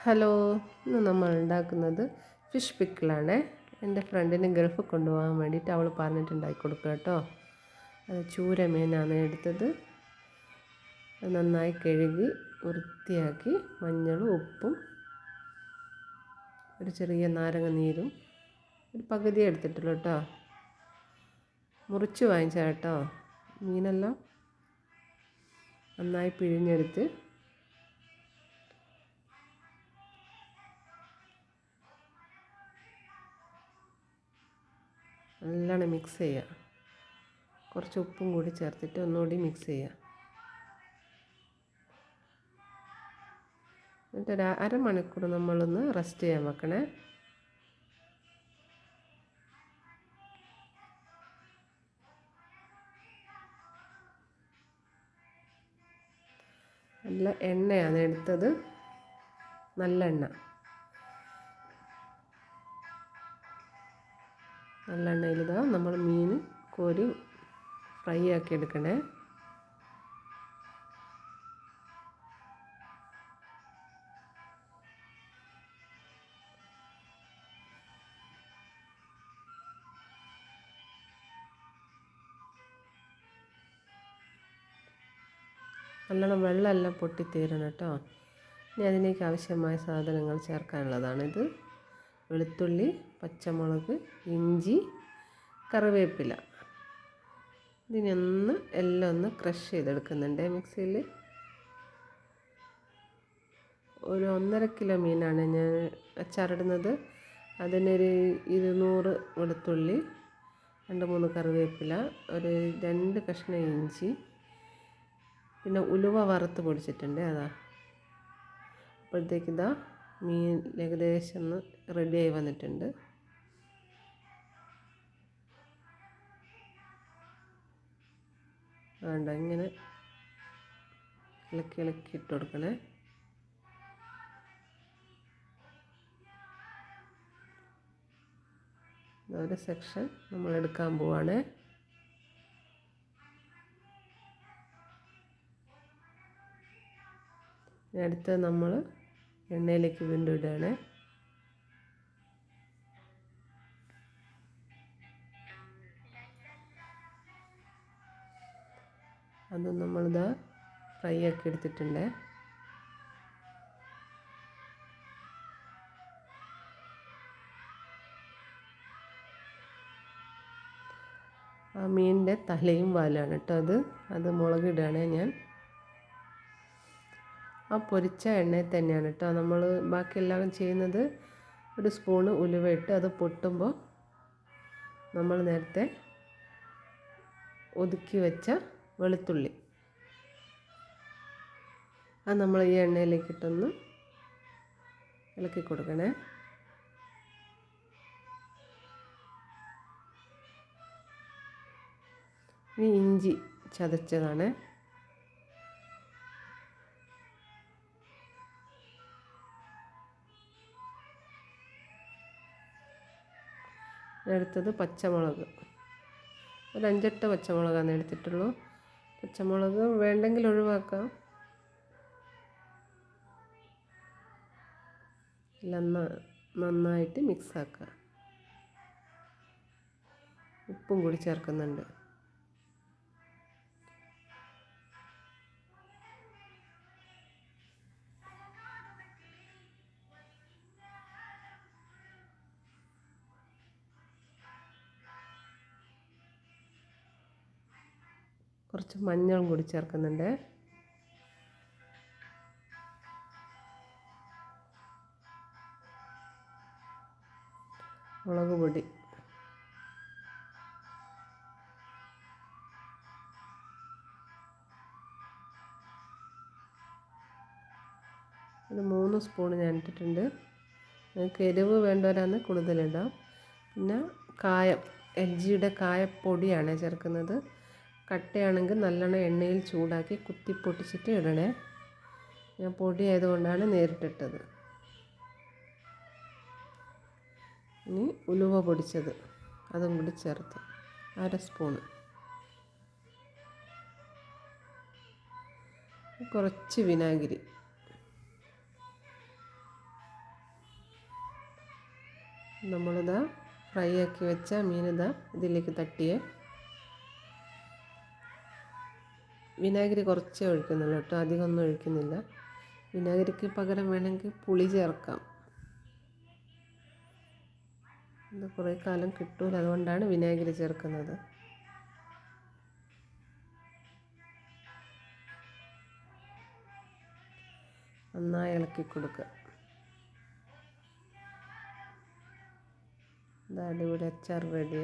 Hello, ഇന്ന് നമ്മൾ ഉണ്ടാക്കുന്നത് ഫിഷ് പിക്കിളാണ്. എൻ്റെ ഫ്രണ്ടിന് ഗൾഫ് കൊണ്ടുപോകാൻ വേണ്ടിയിട്ട് അവൾ പറഞ്ഞിട്ടുണ്ടാക്കി കൊടുക്കുക കേട്ടോ. അത് ചൂര മീനാണ് എടുത്തത്. അത് നന്നായി കഴുകി വൃത്തിയാക്കി മഞ്ഞളും ഉപ്പും ഒരു ചെറിയ നാരങ്ങ നീരും ഒരു പകുതി എടുത്തിട്ടുള്ളൂ കേട്ടോ. മുറിച്ച് വാങ്ങിച്ച കേട്ടോ. മീനെല്ലാം നന്നായി പിഴിഞ്ഞെടുത്ത് നല്ലോണം മിക്സ് ചെയ്യുക. കുറച്ച് ഉപ്പും കൂടി ചേർത്തിട്ട് ഒന്നുകൂടി മിക്സ് ചെയ്യുക. എന്നിട്ടൊരു അരമണിക്കൂർ നമ്മളൊന്ന് റെസ്റ്റ് ചെയ്യാൻ വെക്കണേ. നല്ല എണ്ണയാണ് എടുത്തത്, നല്ല എണ്ണയിലിതാ നമ്മൾ മീൻ കോരി ഫ്രൈ ആക്കി എടുക്കണേ. നല്ലോണം വെള്ളമെല്ലാം പൊട്ടിത്തീരണം കേട്ടോ. ഇനി അതിലേക്ക് ആവശ്യമായ സാധനങ്ങൾ ചേർക്കാനുള്ളതാണിത്. വെളുത്തുള്ളി, പച്ചമുളക്, ഇഞ്ചി, കറിവേപ്പില. ഇതിനൊന്ന് എല്ലാം ഒന്ന് ക്രഷ് ചെയ്തെടുക്കുന്നുണ്ട് മിക്സിയിൽ. ഒരു 1.5 കിലോ മീനാണ് ഞാൻ അച്ചാറിടുന്നത്. അതിനൊരു 200 വെളുത്തുള്ളി, 2-3 കറിവേപ്പില, ഒരു 2 കഷ്ണം ഇഞ്ചി, പിന്നെ ഉലുവ വറുത്ത് പൊടിച്ചിട്ടുണ്ട്. അപ്പോഴത്തേക്ക് ഇതാ മീൻ ഏകദേശം ഒന്ന് റെഡിയായി വന്നിട്ടുണ്ട്. വേണ്ട ഇങ്ങനെ ഇളക്കി ഇട്ട് കൊടുക്കണേ. ഒരു സെക്ഷൻ നമ്മൾ എടുക്കാൻ പോവാണ്. അടുത്ത് നമ്മൾ എണ്ണയിലേക്ക് വീണ്ടും ഇടുകയാണ്. അതും നമ്മളിതാ ഫ്രൈ ആക്കി എടുത്തിട്ടുണ്ട്. ആ മീനിൻ്റെ തലയും വാലാണ് കേട്ടോ അത് മുളകിടുകയാണ് ഞാൻ. ആ പൊരിച്ച എണ്ണയിൽ തന്നെയാണ് കേട്ടോ നമ്മൾ ബാക്കിയെല്ലാം ചെയ്യുന്നത്. ഒരു സ്പൂണ് ഉലുവ ഇട്ട് അത് പൊട്ടുമ്പോൾ നമ്മൾ നേരത്തെ ഒതുക്കി വെച്ച വെളുത്തുള്ളി അത് നമ്മൾ ഈ എണ്ണയിലേക്കിട്ടൊന്ന് ഇളക്കി കൊടുക്കണേ. ഇനി ഇഞ്ചി ചതച്ചതാണ്. എടുത്തത് പച്ചമുളക്, ഒരു 5-8 പച്ചമുളകാണ് എടുത്തിട്ടുള്ളൂ. പച്ചമുളക് വേണ്ടെങ്കിൽ ഒഴിവാക്കാം. എല്ലാം നന്നായിട്ട് മിക്സാക്കുക. ഉപ്പും കൂടി ചേർക്കുന്നുണ്ട്. കുറച്ച് മഞ്ഞളും കൂടി ചേർക്കുന്നുണ്ട്. മുളക് പൊടി, ഒരു 3 സ്പൂൺ ഞാൻ ഇട്ടിട്ടുണ്ട്. നിങ്ങൾക്ക് എരിവ് വേണ്ടവരാണ് കൂടുതലിടാം. പിന്നെ കായം, LGയുടെ കായപ്പൊടിയാണ് ചേർക്കുന്നത്. കട്ടയാണെങ്കിൽ നല്ലോണം എണ്ണയിൽ ചൂടാക്കി കുത്തി പൊട്ടിച്ചിട്ട് ഇടണേ. ഞാൻ പൊടി ആയതുകൊണ്ടാണ് നേരിട്ടിട്ടത്. ഇനി ഉലുവ പൊടിച്ചത് അതും കൂടി ചേർത്ത് 1/2 സ്പൂണ്. കുറച്ച് വിനാഗിരി, നമ്മളിതാ ഫ്രൈ ആക്കി വെച്ച മീനിതാ ഇതിലേക്ക് തട്ടിയേ. വിനാഗിരി കുറച്ചേ ഒഴിക്കുന്നുള്ളൂ കേട്ടോ, അധികമൊന്നും ഒഴിക്കുന്നില്ല. വിനാഗിരിക്ക് പകരം വേണമെങ്കിൽ പുളി ചേർക്കാം. ഇത് കുറേ കാലം കിട്ടൂല, അതുകൊണ്ടാണ് വിനാഗിരി ചേർക്കുന്നത്. നന്നായി ഇളക്കി കൊടുക്കുക. ഇത് അടിപൊളി അച്ചാർ റെഡി.